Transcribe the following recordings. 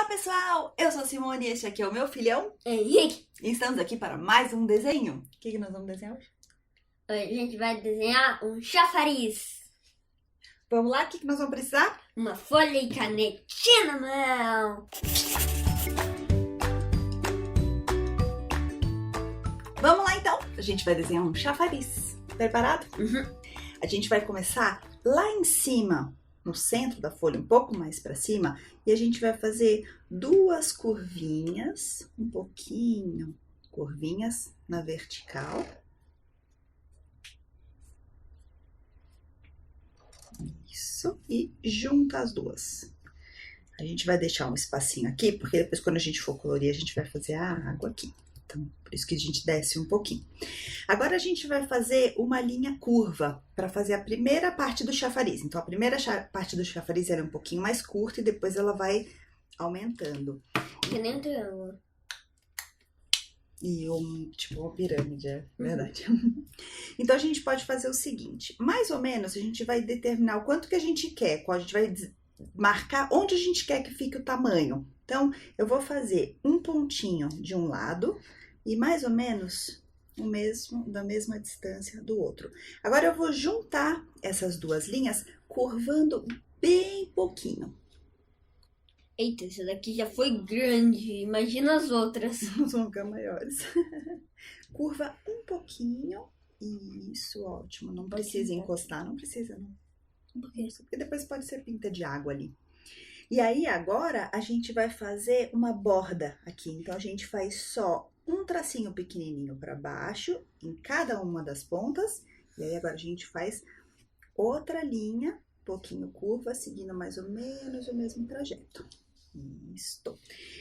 pessoal, eu sou a Simone e este aqui é o meu filhão. Henrique, E estamos aqui para mais um desenho. O que nós vamos desenhar hoje? hoje a gente vai desenhar um chafariz. Vamos lá, o que nós vamos precisar? Uma folha e canetinha na mão. Vamos lá então, a gente vai desenhar um chafariz. Preparado? Uhum. A gente vai começar lá em cima, no centro da folha, um pouco mais para cima, e a gente vai fazer duas curvinhas, um pouquinho, curvinhas na vertical. Isso, e junta as duas. A gente vai deixar um espacinho aqui, porque depois quando a gente for colorir, a gente vai fazer a água aqui. Então, por isso que a gente desce um pouquinho. Agora a gente vai fazer uma linha curva para fazer a primeira parte do chafariz. Então, a primeira parte do chafariz ela é um pouquinho mais curta e depois ela vai aumentando. Que nem um triângulo. E tipo uma pirâmide, é verdade. Então, a gente pode fazer o seguinte. Mais ou menos, a gente vai determinar o quanto que a gente quer. A gente vai marcar onde a gente quer que fique o tamanho. Então, eu vou fazer um pontinho de um lado e mais ou menos da mesma distância do outro. Agora, eu vou juntar essas duas linhas curvando bem pouquinho. Eita, essa daqui já foi grande. Imagina as outras. Vamos ficar maiores. Curva um pouquinho. Isso, ótimo. Não precisa encostar, não precisa não. Por quê? Porque depois pode ser pinta de água ali. E aí, agora, a gente vai fazer uma borda aqui. Então, a gente faz só um tracinho pequenininho para baixo, em cada uma das pontas. E aí, agora, a gente faz outra linha, um pouquinho curva, seguindo mais ou menos o mesmo trajeto. Isso.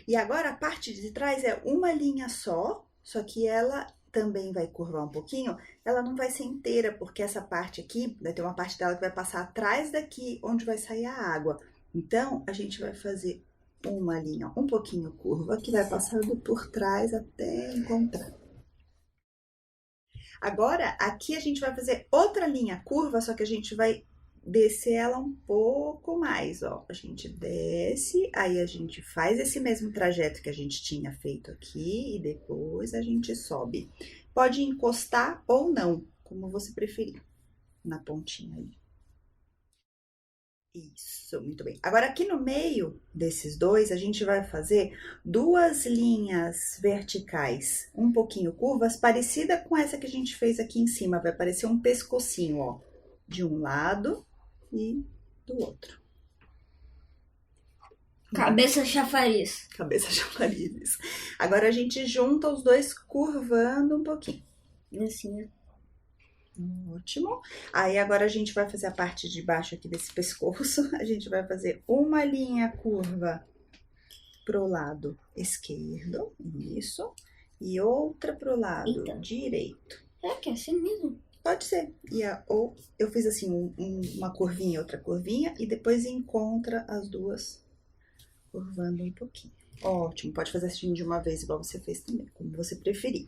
E agora, a parte de trás é uma linha só que ela também vai curvar um pouquinho. Ela não vai ser inteira, porque essa parte aqui, vai ter uma parte dela que vai passar atrás daqui, onde vai sair a água. Então, a gente vai fazer uma linha um pouquinho curva, que vai passando por trás até encontrar. Agora, aqui a gente vai fazer outra linha curva, só que a gente vai descer ela um pouco mais, ó. A gente desce, aí a gente faz esse mesmo trajeto que a gente tinha feito aqui e depois a gente sobe. Pode encostar ou não, como você preferir, na pontinha aí. Isso, muito bem. Agora, aqui no meio desses dois, a gente vai fazer duas linhas verticais, um pouquinho curvas, parecida com essa que a gente fez aqui em cima. Vai parecer um pescocinho, ó, de um lado e do outro. Cabeça chafariz. Cabeça chafariz. Agora, a gente junta os dois curvando um pouquinho. Assim, né? Ótimo. Aí agora a gente vai fazer a parte de baixo aqui desse pescoço. A gente vai fazer uma linha curva pro lado esquerdo, isso, e outra pro lado direito. É que é assim mesmo? Pode ser. Ou eu fiz assim, uma curvinha, outra curvinha, e depois encontra as duas curvando um pouquinho. Ótimo, pode fazer assim de uma vez, igual você fez também, como você preferir.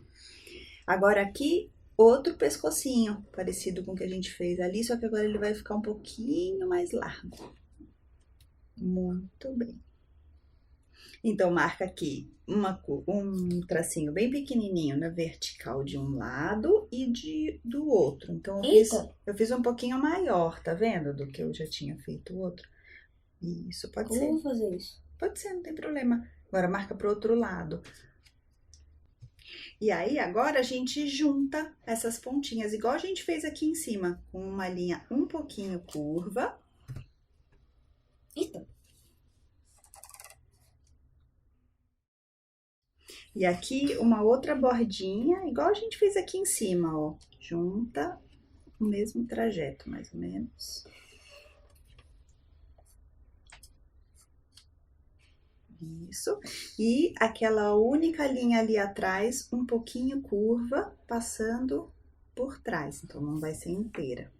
Agora aqui, outro pescocinho, parecido com o que a gente fez ali, só que agora ele vai ficar um pouquinho mais largo. Muito bem. Então, marca aqui um tracinho bem pequenininho na vertical de um lado e do outro. Então, eu fiz um pouquinho maior, tá vendo? Do que eu já tinha feito o outro. Isso, pode ser. Como fazer isso? Pode ser, não tem problema. Agora, marca pro outro lado. E aí, agora a gente junta essas pontinhas, igual a gente fez aqui em cima, com uma linha um pouquinho curva. Eita. E aqui uma outra bordinha, igual a gente fez aqui em cima, ó. Junta o mesmo trajeto, mais ou menos. Isso. E aquela única linha ali atrás, um pouquinho curva, passando por trás. Então, não vai ser inteira.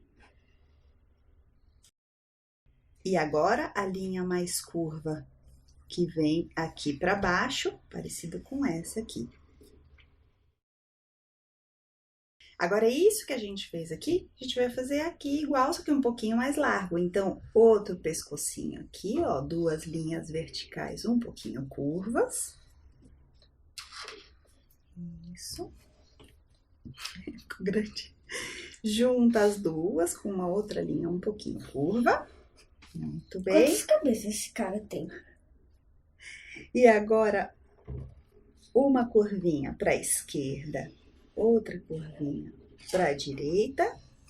E agora, a linha mais curva, que vem aqui para baixo, parecido com essa aqui. Agora, isso que a gente fez aqui, a gente vai fazer aqui igual, só que um pouquinho mais largo. Então, outro pescocinho aqui, ó, 2 linhas verticais um pouquinho curvas. Isso. Ficou grande. Junta as duas com uma outra linha um pouquinho curva. Muito bem. Quantas cabeças esse cara tem? E agora, uma curvinha para a esquerda, outra curvinha para a direita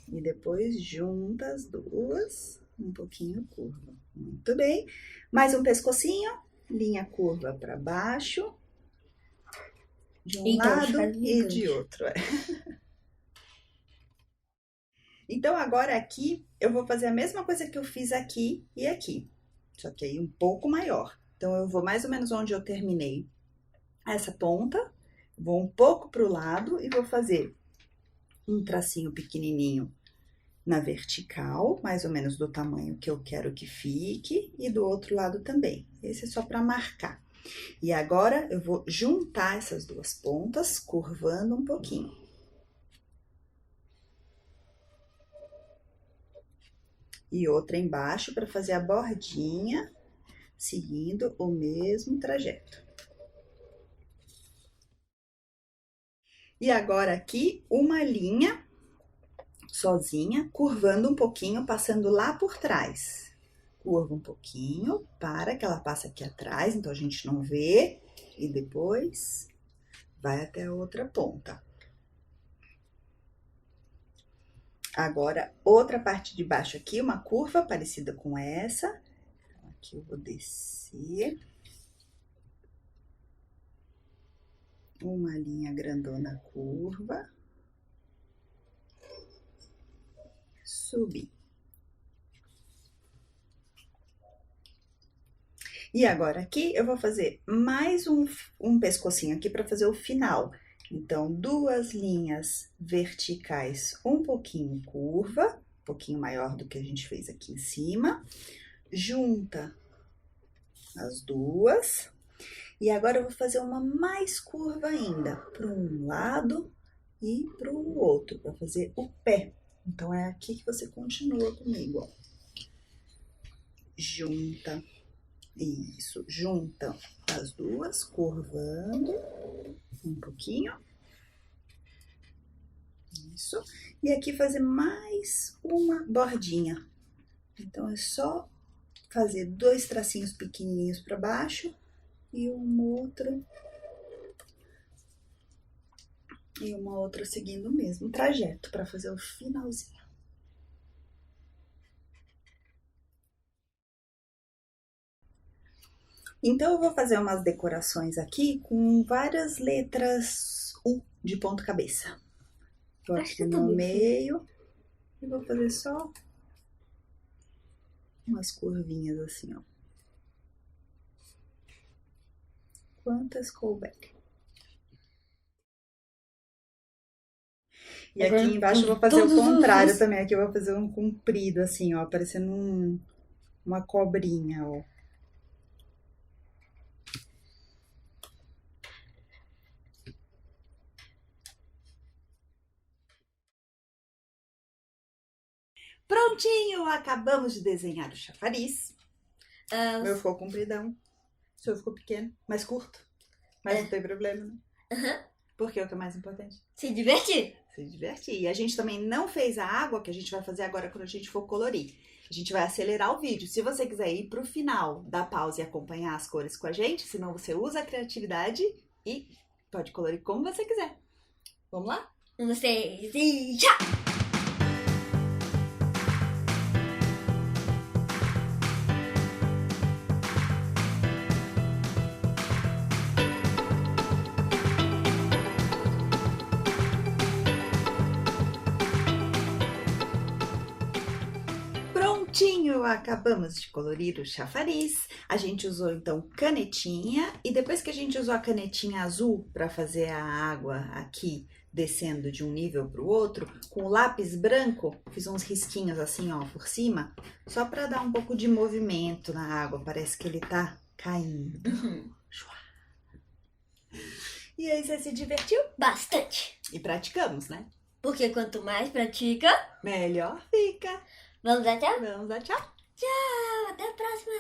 e depois junta as duas, um pouquinho curva. Muito bem. Mais um pescocinho, linha curva para baixo, de um lado e de outro. Então, agora aqui, eu vou fazer a mesma coisa que eu fiz aqui e aqui, só que aí um pouco maior. Então, eu vou mais ou menos onde eu terminei essa ponta, vou um pouco para o lado e vou fazer um tracinho pequenininho na vertical, mais ou menos do tamanho que eu quero que fique, e do outro lado também. Esse é só para marcar. E agora, eu vou juntar essas duas pontas, curvando um pouquinho. E outra embaixo para fazer a bordinha, seguindo o mesmo trajeto. E agora aqui, uma linha sozinha, curvando um pouquinho, passando lá por trás. Curva um pouquinho, para que ela passe aqui atrás, então a gente não vê. E depois vai até a outra ponta. Agora, outra parte de baixo aqui, uma curva parecida com essa. Então, aqui eu vou descer. Uma linha grandona curva. Subir. E agora aqui eu vou fazer mais um pescocinho aqui para fazer o final. Então, 2 linhas verticais um pouquinho curva, um pouquinho maior do que a gente fez aqui em cima. Junta as duas. E agora eu vou fazer uma mais curva ainda, para um lado e para o outro, para fazer o pé. Então, é aqui que você continua comigo, ó. Junta, isso, junta as duas, curvando um pouquinho. Isso. E aqui fazer mais uma bordinha. Então, é só fazer 2 tracinhos pequenininhos para baixo e uma outra seguindo o mesmo trajeto para fazer o finalzinho. Então, eu vou fazer umas decorações aqui com várias letras U de ponta cabeça. Vou aqui no meio e vou fazer só umas curvinhas assim, ó. Quantas couberem. E aqui embaixo eu vou fazer o contrário também. Aqui eu vou fazer um comprido assim, ó, parecendo uma cobrinha, ó. Prontinho! Acabamos de desenhar o chafariz. O meu ficou compridão. O seu ficou pequeno, mais curto. Mas não tem problema, né? Porque é o que é mais importante. Se divertir. Se divertir. E a gente também não fez a água, que a gente vai fazer agora quando a gente for colorir. A gente vai acelerar o vídeo. Se você quiser ir pro final, dar pausa e acompanhar as cores com a gente, senão você usa a criatividade e pode colorir como você quiser. Vamos lá? 1, 2, 3 e tchau! Prontinho, acabamos de colorir o chafariz. A gente usou então canetinha e depois que a gente usou a canetinha azul para fazer a água aqui descendo de um nível para o outro, com o lápis branco fiz uns risquinhos assim, ó, por cima, só para dar um pouco de movimento na água, parece que ele tá caindo. E aí, você se divertiu? Bastante. E praticamos, né? Porque quanto mais pratica, melhor fica. vamos dar tchau? Vamos dar tchau. Tchau, até a próxima.